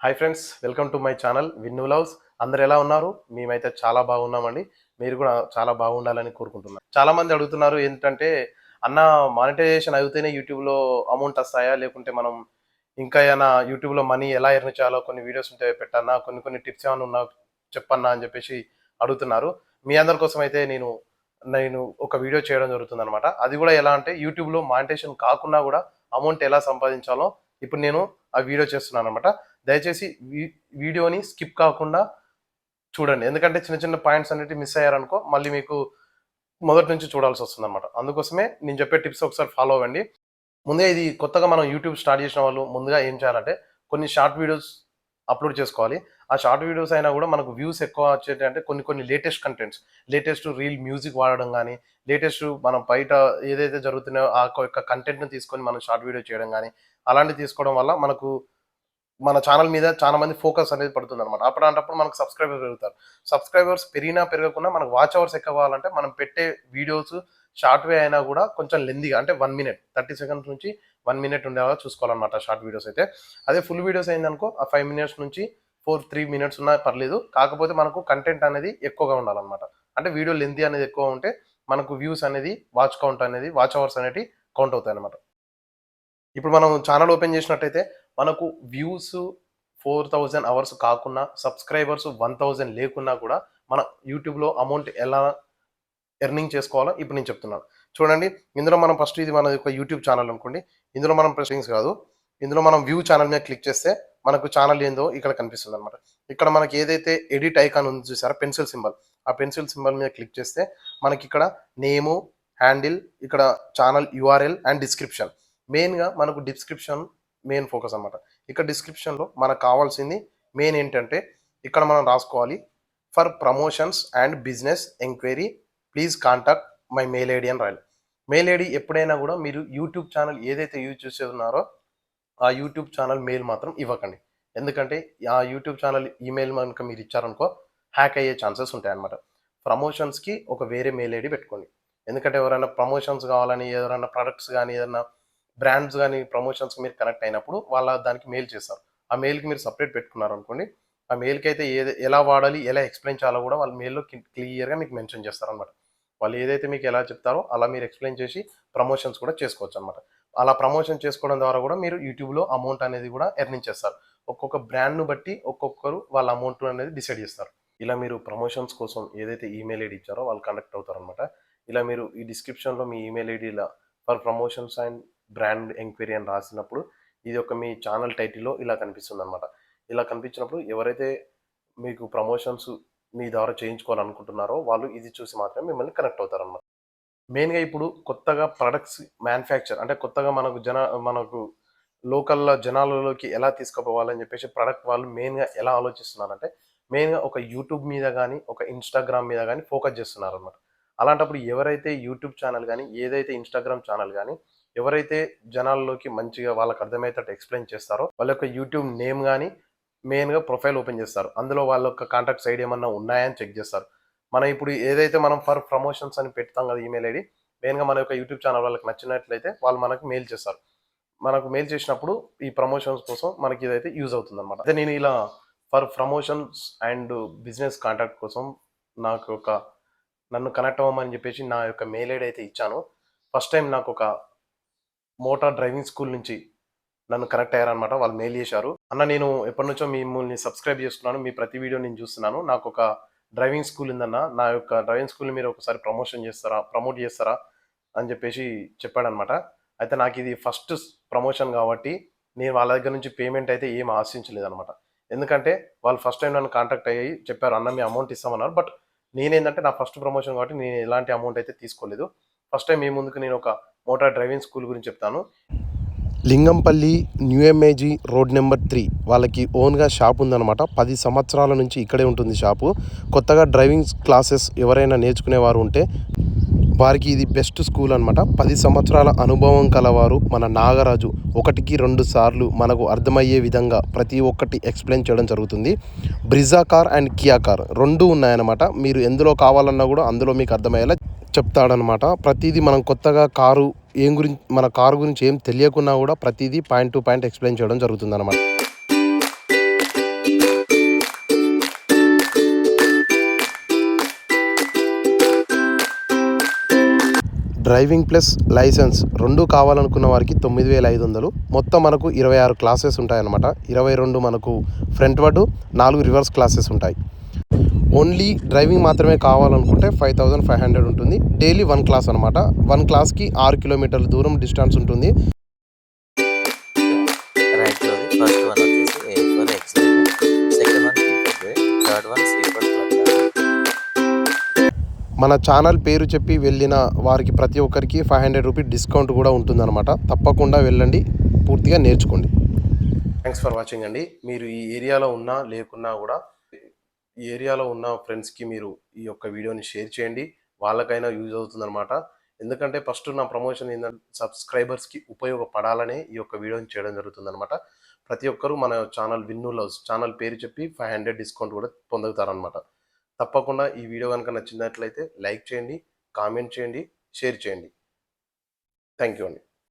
Hi friends, welcome to my channel Vinnu loves. అందరు ఎలా ఉన్నారు? మేమైతే చాలా బాగున్నామండి. మీరు కూడా చాలా బాగుండాలని కోరుకుంటున్నాను. చాలా మంది అడుగుతున్నారు ఏంటంటే, అన్న మానిటైజేషన్ అయితేనే యూట్యూబ్‌లో అమౌంట్ వస్తాయా? లేకుంటే మనం ఇంకా ఏమైనా యూట్యూబ్‌లో మనీ ఎలా ఎర్న్ చేయాలో కొన్ని వీడియోస్ ఉంటే పెట్టన్నా, కొన్ని కొన్ని టిప్స్ ఏమైనా ఉన్నా చెప్పన్నా అని చెప్పేసి అడుగుతున్నారు. మీ అందరి కోసం అయితే నేను నేను ఒక వీడియో చేయడం జరుగుతుందనమాట. అది కూడా ఎలా అంటే యూట్యూబ్‌లో మానిటైజేషన్ కాకున్నా కూడా అమౌంట్ ఎలా సంపాదించాలో ఇప్పుడు నేను ఆ వీడియో చేస్తున్నాననమాట. దయచేసి వీడియోని స్కిప్ కాకుండా చూడండి. ఎందుకంటే చిన్న చిన్న పాయింట్స్ అనేటివి మిస్ అయ్యారనుకో మళ్ళీ మీకు మొదటి నుంచి చూడాల్సొస్తుందనమాట. అందుకోసమే నేను చెప్పే టిప్స్ ఒకసారి ఫాలో అవ్వండి. ముందే ఇది కొత్తగా మనం యూట్యూబ్ స్టార్ట్ చేసిన వాళ్ళు ముందుగా ఏం చేయాలంటే కొన్ని షార్ట్ వీడియోస్ అప్‌లోడ్ చేసుకోవాలి. ఆ షార్ట్ వీడియోస్ అయినా గూడా మనకు వ్యూస్ ఎక్కువ వచ్చేటియంటే కొన్ని కొన్ని latest contents, latest reel music వాడడం గానీ, లేటెస్ట్ మనం బయట ఏదైతే జరుగుతున్నాయో ఆ యొక్క కంటెంట్‌ని తీసుకొని మనం షార్ట్ వీడియో చేయడం గానీ, అలాంటివి తీసుకోవడం వల్ల మనకు మన ఛానల్ మీద చాలా మంది ఫోకస్ అనేది పడుతుందనమాట. అట్లాంటప్పుడు మనకు సబ్‌స్క్రైబర్స్ పెరుగుతారు. సబ్‌స్క్రైబర్స్ పెరిగినా, పెరగకున్నా మనకు వాచ్ అవర్స్ ఎక్కువ కావాలంటే మనం పెట్టే వీడియోస్ షార్ట్‌వే అయినా గూడా కొంచెం లెంతీగా అంటే 1 మినిట్ 30 సెకండ్స్ నుంచి 1 మినిట్ ఉండేలాగా చూసుకోవాలనమాట షార్ట్ వీడియోస్ అయితే. అదే ఫుల్ వీడియోస్ అయిందనుకో ఆ 5 మినిట్స్ నుంచి 3 మినిట్స్ ఉన్నా పర్లేదు. కాకపోతే మనకు కంటెంట్ అనేది ఎక్కువగా ఉండాలనమాట. అంటే వీడియో లెంతీ అనేది ఎక్కువ ఉంటే మనకు వ్యూస్ అనేది, వాచ్ కౌంట్ అనేది, వాచ్ అవర్స్ అనేటివి కౌంట్ అవుతాయన్నమాట. ఇప్పుడు మనం ఛానెల్ ఓపెన్ చేసినట్టయితే మనకు వ్యూస్ 4000 అవర్స్ కాకున్నా, సబ్‌స్క్రైబర్స్ 1000 లేకున్నా కూడా మన యూట్యూబ్‌లో అమౌంట్ ఎలా ఎర్నింగ్ చేసుకోవాలో ఇప్పుడు నేను చెప్తున్నాను. చూడండి, ఇందులో మనం ఫస్ట్ ఇది మనది ఒక యూట్యూబ్ ఛానెల్ అనుకోండి. ఇందులో మనం ప్రెస్టింగ్స్ కాదు. ఇందులో మనం వ్యూ ఛానెల్ మీద క్లిక్ చేస్తే మనకు ఛానెల్ ఏందో ఇక్కడ కనిపిస్తుందనమాట. ఇక్కడ మనకి ఏదైతే ఎడిట్ ఐకాన్ ఉంది చూసారా, పెన్సిల్ సింబల్. ఆ పెన్సిల్ సింబల్ మీద క్లిక్ చేస్తే మనకిక్కడ నేము, హ్యాండిల్, ఇక్కడ ఛానెల్ యూఆర్ఎల్ అండ్ డిస్క్రిప్షన్. మెయిన్‌గా మనకు డిస్క్రిప్షన్ మెయిన్ ఫోకస్ అనమాట. ఇక్కడ డిస్క్రిప్షన్‌లో మనకు కావాల్సింది మెయిన్ ఏంటంటే ఇక్కడ మనం రాసుకోవాలి. For promotions and business enquiry please contact my mail ID అని రాయాలి. మెయిల్ ఐడీ ఎప్పుడైనా కూడా మీరు యూట్యూబ్ ఛానల్ ఏదైతే యూజ్ చేస్తున్నారో ఆ యూట్యూబ్ ఛానల్ మెయిల్ మాత్రం ఇవ్వకండి. ఎందుకంటే ఆ యూట్యూబ్ ఛానల్ ఈమెయిల్ గనుక మీరు ఇచ్చారనుకో హ్యాక్ అయ్యే ఛాన్సెస్ ఉంటాయన్నమాట. ప్రమోషన్స్‌కి ఒక వేరే మెయిల్ ఐడీ పెట్టుకోండి. ఎందుకంటే ఎవరైనా ప్రమోషన్స్ కావాలని ఎవరైనా ప్రొడక్ట్స్ గానీ, ఏదన్నా బ్రాండ్స్ గానీ ప్రమోషన్స్‌కి మీరు కనెక్ట్ అయినప్పుడు దానికి మెయిల్ చేస్తారు. ఆ మెయిల్‌కి మీరు సెపరేట్ పెట్టుకున్నారనుకోండి, ఆ మెయిల్‌కి అయితే ఎలా వాడాలి, ఎలా ఎక్స్‌ప్లెయిన్ చేయాలో కూడా వాళ్ళు మెయిల్‌లో క్లియర్‌గా మీకు మెన్షన్ చేస్తారనమాట. వాళ్ళు ఏదైతే మీకు ఎలా చెప్తారో అలా మీరు ఎక్స్‌ప్లెయిన్ చేసి ప్రమోషన్స్ కూడా చేసుకోవచ్చనమాట. అలా ప్రమోషన్ చేసుకోవడం ద్వారా కూడా మీరు యూట్యూబ్‌లో అమౌంట్ అనేది కూడా ఎర్నింగ్ చేస్తారు. ఒక్కొక్క బ్రాండ్‌ను బట్టి ఒక్కొక్కరు వాళ్ళ అమౌంట్ అనేది డిసైడ్ చేస్తారు. ఇలా మీరు ప్రమోషన్స్ కోసం ఏదైతే ఈమెయిల్ ఐడీ ఇచ్చారో వాళ్ళు కనెక్ట్ అవుతారనమాట. ఇలా మీరు ఈ డిస్క్రిప్షన్‌లో మీ ఈమెయిల్ ఐడీ ఇలా for promotions and brand enquiry అని రాసినప్పుడు ఇది ఒక మీ ఛానల్ టైటిల్‌లో ఇలా కనిపిస్తుందనమాట. ఇలా కనిపించినప్పుడు ఎవరైతే మీకు ప్రమోషన్స్ మీ ద్వారా చేయించుకోవాలనుకుంటున్నారో వాళ్ళు ఇది చూసి మాత్రమే మిమ్మల్ని కనెక్ట్ అవుతారనమాట. మెయిన్‌గా ఇప్పుడు కొత్తగా ప్రొడక్ట్స్ మ్యానుఫ్యాక్చర్ అంటే కొత్తగా మనకు లోకల్‌లో జనాలలోకి ఎలా తీసుకుపోవాలని చెప్పేసి ప్రొడక్ట్ వాళ్ళు మెయిన్‌గా ఎలా ఆలోచిస్తున్నారంటే, మెయిన్‌గా ఒక యూట్యూబ్ మీద గాని, ఒక ఇన్‌స్టాగ్రామ్ మీద గాని ఫోకస్ చేస్తున్నారనమాట. అలాంటప్పుడు ఎవరైతే యూట్యూబ్ ఛానల్ గాని, ఏదైతే ఇన్‌స్టాగ్రామ్ ఛానల్ గాని, ఎవరైతే జనాల్లోకి మంచిగా వాళ్ళకి అర్థమయ్యేటట్టు ఎక్స్‌ప్లెయిన్ చేస్తారో, వాళ్ళ యొక్క యూట్యూబ్ నేమ్ గాని, మెయిన్‌గా ప్రొఫైల్ ఓపెన్ చేస్తారు. అందులో వాళ్ళ యొక్క కాంటాక్ట్స్ ఐడీ ఏమన్నా ఉన్నాయా అని చెక్ చేస్తారు. మనం ఇప్పుడు ఏదైతే మనం ఫర్ ప్రమోషన్స్ అని పెడతాం కదా ఈమెయిల్ ఐడీ, మెయిన్‌గా మన యొక్క యూట్యూబ్ ఛానల్ వాళ్ళకి నచ్చినట్లయితే వాళ్ళు మనకు మెయిల్ చేస్తారు. మనకు మెయిల్ చేసినప్పుడు ఈ ప్రమోషన్స్ కోసం మనకి ఇదైతే యూజ్ అవుతుందన్నమాట. అయితే నేను ఇలా for promotions and business contact కోసం నాకు ఒక నన్ను కనెక్ట్ అవ్వమని చెప్పేసి నా యొక్క మెయిల్ ఐడీ అయితే ఇచ్చాను. ఫస్ట్ టైమ్ నాకొక మోటార్ డ్రైవింగ్ స్కూల్ నుంచి నన్ను కనెక్ట్ అయ్యారనమాట. వాళ్ళు మెయిల్ చేశారు. "అన్న, నేను ఎప్పటినుంచో మిమ్మల్ని సబ్స్క్రైబ్ చేస్తున్నాను. మీ ప్రతి వీడియో నేను చూస్తున్నాను. నాకొక డ్రైవింగ్ స్కూల్ ఉందన్న. నా యొక్క డ్రైవింగ్ స్కూల్‌ని మీరు ఒకసారి ప్రమోట్ చేస్తారా?" అని చెప్పేసి చెప్పాడనమాట. అయితే నాకిది ఫస్ట్ ప్రమోషన్ కాబట్టి నేను వాళ్ళ దగ్గర నుంచి పేమెంట్ అయితే ఏమి ఆశించలేదనమాట. ఎందుకంటే వాళ్ళు ఫస్ట్ టైమ్ నన్ను కాంటాక్ట్ అయ్యి చెప్పారు, "అన్న, మీ అమౌంట్ ఇస్తామన్నారు." బట్ నేనేందంటే నా ఫస్ట్ ప్రమోషన్ కాబట్టి నేను ఎలాంటి అమౌంట్ అయితే తీసుకోలేదు. ఫస్ట్ టైమ్ మీ ముందుకు నేను ఒక మోటార్ డ్రైవింగ్ స్కూల్ గురించి చెప్తాను. లింగంపల్లి న్యూ ఎంఏజీ రోడ్ నెంబర్ 3 వాళ్ళకి ఓన్‌గా షాప్ ఉందనమాట. 10 సంవత్సరాల నుంచి ఇక్కడే ఉంటుంది షాపు. కొత్తగా డ్రైవింగ్ క్లాసెస్ ఎవరైనా నేర్చుకునేవారు ఉంటే వారికి ఇది బెస్ట్ స్కూల్ అనమాట. 10 సంవత్సరాల అనుభవం కలవారు మన నాగరాజు 1కి 2 సార్లు మనకు అర్థమయ్యే విధంగా ప్రతి ఒక్కటి ఎక్స్‌ప్లెయిన్ చేయడం జరుగుతుంది. Brezza car and Kia car 2 ఉన్నాయన్నమాట. మీరు ఎందులో కావాలన్నా కూడా అందులో మీకు అర్థమయ్యేలా చెప్తాడనమాట. ప్రతీదీ మనం కొత్తగా మన కారు గురించి ఏం తెలియకున్నా కూడా ప్రతీదీ పాయింట్ టు పాయింట్ ఎక్స్‌ప్లెయిన్ చేయడం జరుగుతుందనమాట. డ్రైవింగ్ ప్లస్ లైసెన్స్ 2 కావాలనుకున్న వారికి 9,500. మొత్తం మనకు 26 క్లాసెస్ ఉంటాయన్నమాట. 22 మనకు ఫ్రంట్ వర్డ్, 4 రివర్స్ క్లాసెస్ ఉంటాయి. ఓన్లీ డ్రైవింగ్ మాత్రమే కావాలనుకుంటే 5,500 ఉంటుంది. డైలీ 1 క్లాస్ అనమాట. 1 క్లాస్కి 6 కిలోమీటర్ల దూరం డిస్టెన్స్ ఉంటుంది. రైట్‌లోది ఫస్ట్ వన్ వచ్చేసి A for excellent, second one B for break, third one C for clutch. మన ఛానల్ పేరు చెప్పి వెళ్ళిన వారికి ప్రతి ఒక్కరికి 500 రూపీస్ డిస్కౌంట్ కూడా ఉంటుందన్నమాట. తప్పకుండా వెళ్ళండి, పూర్తిగా నేర్చుకోండి. థ్యాంక్స్ ఫర్ వాచింగ్ అండి. మీరు ఈ ఏరియాలో ఉన్నా లేకున్నా కూడా ఈ ఏరియాలో ఉన్న ఫ్రెండ్స్కి మీరు ఈ యొక్క వీడియోని షేర్ చేయండి. వాళ్ళకైనా యూజ్ అవుతుందన్నమాట. ఎందుకంటే ఫస్ట్ నా ప్రమోషన్ ఏంటంటే సబ్స్క్రైబర్స్కి ఉపయోగపడాలనే ఈ యొక్క వీడియోని చేయడం జరుగుతుందన్నమాట. ప్రతి ఒక్కరూ మన ఛానల్ విన్ను లవ్స్ ఛానల్ పేరు చెప్పి 500 డిస్కౌంట్ కూడా పొందుతారనమాట. తప్పకుండా ఈ వీడియో కనుక నచ్చినట్లయితే లైక్ చేయండి, కామెంట్ చేయండి, షేర్ చేయండి. థ్యాంక్ యూ అండి.